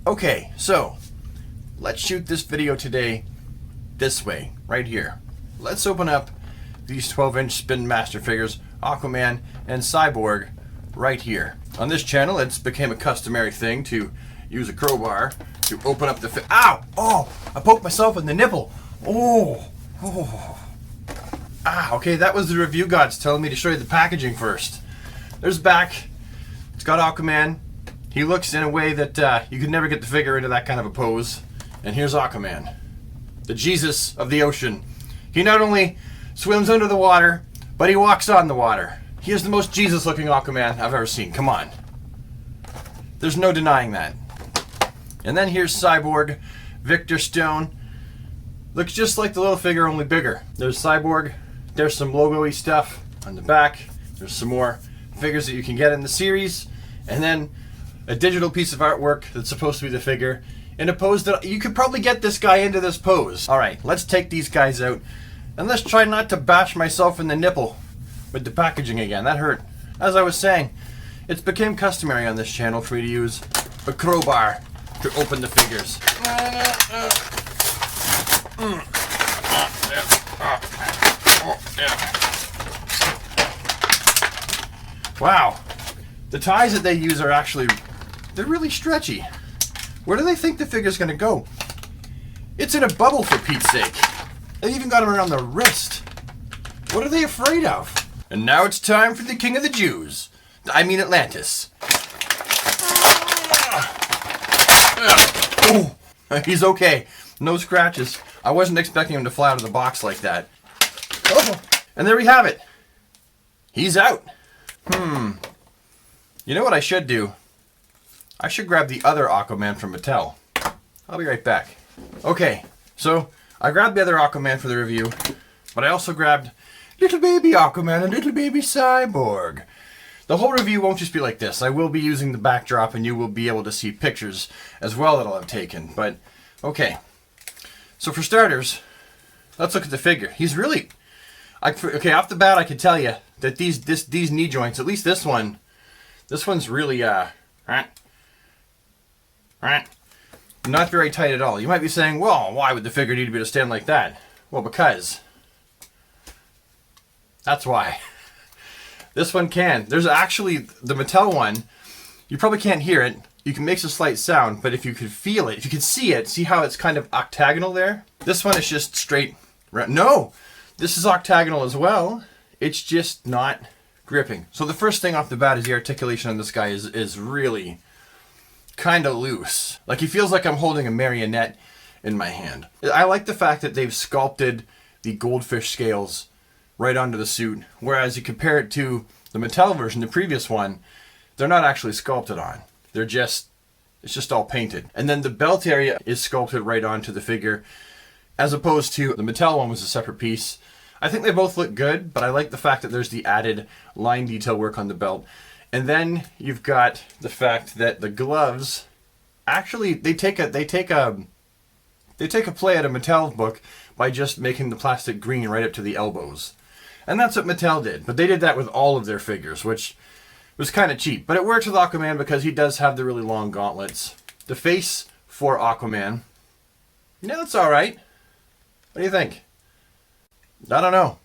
Okay, so let's shoot this video today this way, right here. Let's open up these 12-inch Spin Master figures, Aquaman and Cyborg, right here. On this channel, it's became a customary thing to use a crowbar to open up the Ow! Oh! I poked myself in the nipple. Oh! Oh! Ah, okay, that was the review gods telling me to show you the packaging first. There's the back. It's got Aquaman. He looks in a way that you could never get the figure into that kind of a pose. And here's Aquaman, the Jesus of the ocean. He not only swims under the water, but he walks on the water. He is the most Jesus-looking Aquaman I've ever seen. Come on. There's no denying that. And then here's Cyborg, Victor Stone. Looks just like the little figure, only bigger. There's Cyborg. There's some logo-y stuff on the back. There's some more figures that you can get in the series. And then a digital piece of artwork that's supposed to be the figure in a pose that you could probably get this guy into this pose. All right, let's take these guys out and let's try not to bash myself in the nipple with the packaging again. That hurt. As I was saying, it's become customary on this channel for me to use a crowbar to open the figures. Wow, the ties that they use are actually, they're really stretchy. Where do they think the figure's gonna go? It's in a bubble, for Pete's sake. They even got him around the wrist. What are they afraid of? And now it's time for the King of the Jews. I mean Atlantis. Oh, he's okay. No scratches. I wasn't expecting him to fly out of the box like that. Oh, and there we have it. He's out. You know what I should do? I should grab the other Aquaman from Mattel. I'll be right back. Okay, so I grabbed the other Aquaman for the review, but I also grabbed little baby Aquaman and little baby Cyborg. The whole review won't just be like this. I will be using the backdrop and you will be able to see pictures as well that I'll have taken. But, okay. So for starters, let's look at the figure. He's really... okay, off the bat I can tell you that these knee joints, at least this one's really, not very tight at all. You might be saying, well, why would the figure need to be able to stand like that? Well, because that's why. This one can. There's actually the Mattel one. You probably can't hear it. You can make a slight sound, but if you could feel it, if you could see it, see how it's kind of octagonal there? This one is just straight. No, this is octagonal as well. It's just not gripping. So the first thing off the bat is the articulation on this guy is really kind of loose. Like he feels like I'm holding a marionette in my hand. I like the fact that they've sculpted the goldfish scales right onto the suit, whereas you compare it to the Mattel version, the previous one, they're not actually sculpted on. It's just all painted. And then the belt area is sculpted right onto the figure, as opposed to the Mattel one was a separate piece. I think they both look good, but I like the fact that there's the added line detail work on the belt. And then you've got the fact that the gloves, actually, they take a play at a Mattel book by just making the plastic green right up to the elbows. And that's what Mattel did. But they did that with all of their figures, which was kind of cheap. But it works with Aquaman because he does have the really long gauntlets. The face for Aquaman, yeah, that's all right. What do you think? I don't know.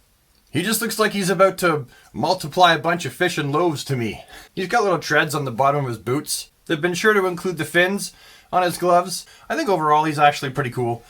He just looks like he's about to multiply a bunch of fish and loaves to me. He's got little treads on the bottom of his boots. They've been sure to include the fins on his gloves. I think overall he's actually pretty cool.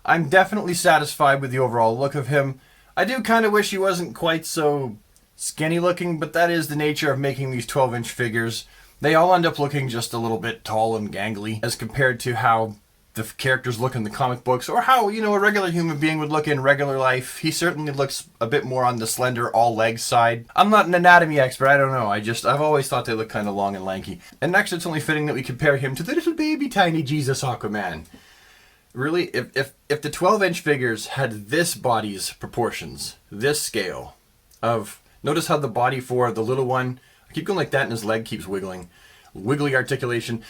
I'm definitely satisfied with the overall look of him. I do kind of wish he wasn't quite so skinny looking, but that is the nature of making these 12-inch figures. They all end up looking just a little bit tall and gangly as compared to how the characters look in the comic books, or how, you know, a regular human being would look in regular life. He certainly looks a bit more on the slender, all-legs side. I'm not an anatomy expert, I don't know. I've always thought they look kind of long and lanky. And next, it's only fitting that we compare him to the little baby tiny Jesus Aquaman. Really, if the 12-inch figures had this body's proportions, this scale of, notice how the body for the little one, I keep going like that and his leg keeps wiggling. Wiggly articulation.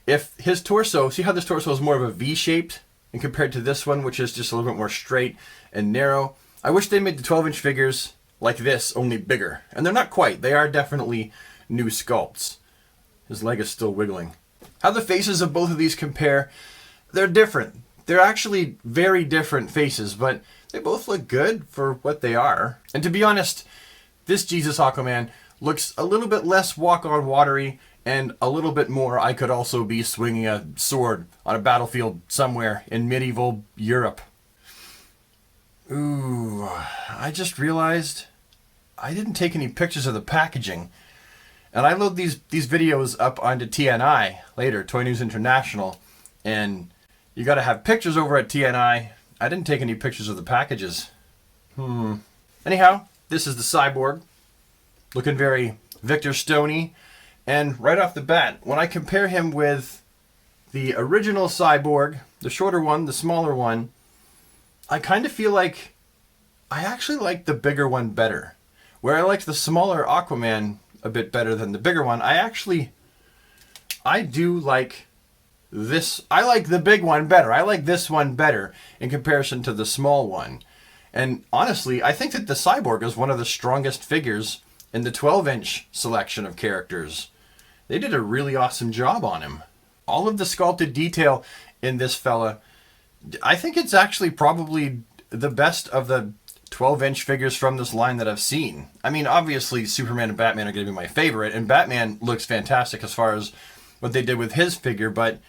If his torso, see how this torso is more of a V-shaped, and compared to this one, which is just a little bit more straight and narrow. I wish they made the 12-inch figures like this, only bigger. And they're not quite. They are definitely new sculpts. His leg is still wiggling. How the faces of both of these compare, they're different. They're actually very different faces, but they both look good for what they are. And to be honest, this Jesus Aquaman looks a little bit less walk-on watery and a little bit more I could also be swinging a sword on a battlefield somewhere in medieval Europe. Ooh, I just realized I didn't take any pictures of the packaging. And I load these videos up onto TNI later, Toy News International, and you gotta have pictures over at TNI. I didn't take any pictures of the packages. Anyhow, this is the Cyborg, looking very Victor Stoney. And right off the bat, when I compare him with the original Cyborg, the shorter one, the smaller one, I kind of feel like I actually like the bigger one better. Where I liked the smaller Aquaman a bit better than the bigger one, I do like this. I like the big one better. I like this one better in comparison to the small one. And honestly, I think that the Cyborg is one of the strongest figures in the 12-inch selection of characters. They did a really awesome job on him. All of the sculpted detail in this fella, I think it's actually probably the best of the 12-inch figures from this line that I've seen. I mean, obviously, Superman and Batman are going to be my favorite, and Batman looks fantastic as far as what they did with his figure, but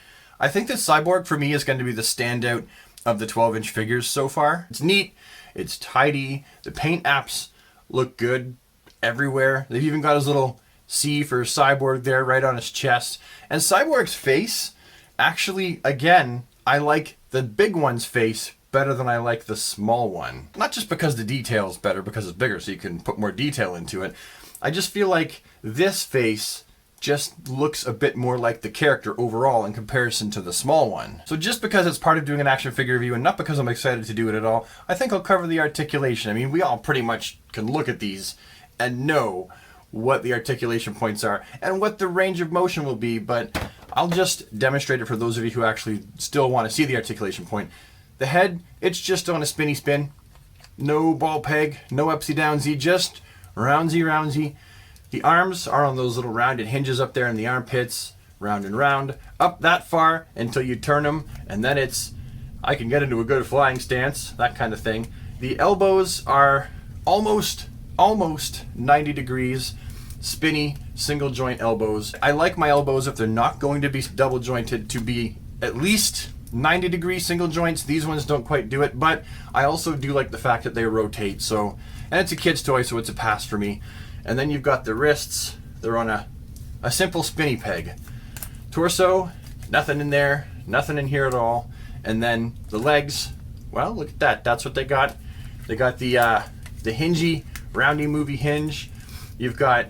I think that Cyborg, for me, is going to be the standout of the 12-inch figures so far. It's neat, it's tidy, the paint apps look good everywhere. They've even got his little C for Cyborg there right on his chest. And Cyborg's face, actually, again, I like the big one's face better than I like the small one. Not just because the detail's better, because it's bigger, so you can put more detail into it. I just feel like this face just looks a bit more like the character overall in comparison to the small one. So just because it's part of doing an action figure review and not because I'm excited to do it at all, I think I'll cover the articulation. I mean, we all pretty much can look at these and know what the articulation points are and what the range of motion will be, but I'll just demonstrate it for those of you who actually still want to see the articulation point. The head, it's just on a spinny spin. No ball peg, no upsy downsy, just roundsy roundsy. The arms are on those little rounded hinges up there in the armpits, round and round, up that far until you turn them, and then I can get into a good flying stance, that kind of thing. The elbows are almost 90 degrees, spinny, single joint elbows. I like my elbows, if they're not going to be double jointed, to be at least 90 degree single joints. These ones don't quite do it, but I also do like the fact that they rotate. So, and it's a kid's toy, so it's a pass for me. And then you've got the wrists. They're on a simple spinny peg. Torso, nothing in there, nothing in here at all. And then the legs, well, look at that. That's what they got. They got the hingy, roundy movie hinge. You've got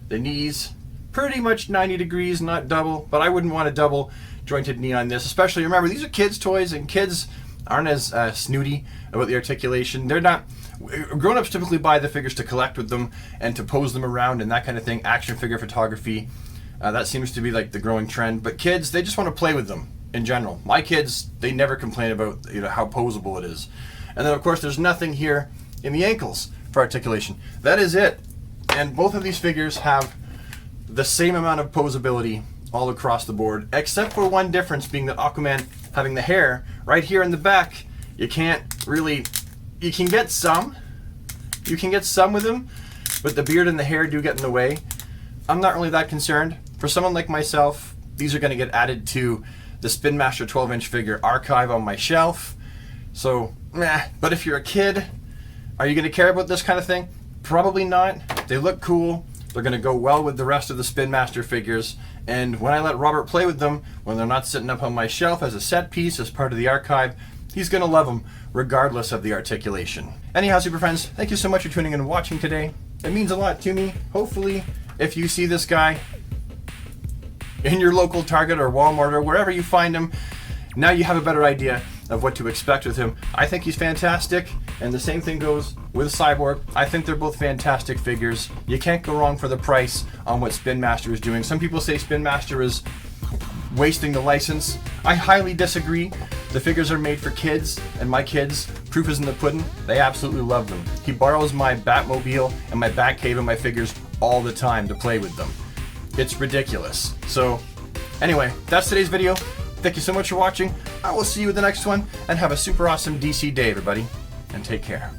the knees, pretty much 90 degrees, not double, but I wouldn't want a double jointed knee on this. Especially, remember, these are kids' toys, and kids aren't as snooty about the articulation. They're not. Grown-ups typically buy the figures to collect with them and to pose them around and that kind of thing. Action figure photography, that seems to be like the growing trend. But kids, they just want to play with them in general. My kids, they never complain about how posable it is. And then of course there's nothing here in the ankles for articulation. That is it. And both of these figures have the same amount of posability all across the board, except for one difference being that Aquaman having the hair right here in the back, you can get some with him, but the beard and the hair do get in the way. I'm not really that concerned. For someone like myself, these are going to get added to the Spin Master 12-inch figure archive on my shelf. So, meh. But if you're a kid, are you going to care about this kind of thing? Probably not. They look cool. They're going to go well with the rest of the Spin Master figures. And when I let Robert play with them, when they're not sitting up on my shelf as a set piece, as part of the archive, he's going to love them regardless of the articulation. Anyhow, super friends, thank you so much for tuning in and watching today. It means a lot to me. Hopefully, if you see this guy in your local Target or Walmart or wherever you find him, now you have a better idea of what to expect with him. I think he's fantastic, and the same thing goes with Cyborg. I think they're both fantastic figures. You can't go wrong for the price on what Spin Master is doing. Some people say Spin Master is wasting the license. I highly disagree. The figures are made for kids, and my kids, proof is in the pudding, they absolutely love them. He borrows my Batmobile and my Batcave and my figures all the time to play with them. It's ridiculous. So Anyway, that's today's video. Thank you so much for watching. I will see you in the next one, and have a super awesome DC day, everybody. And take care.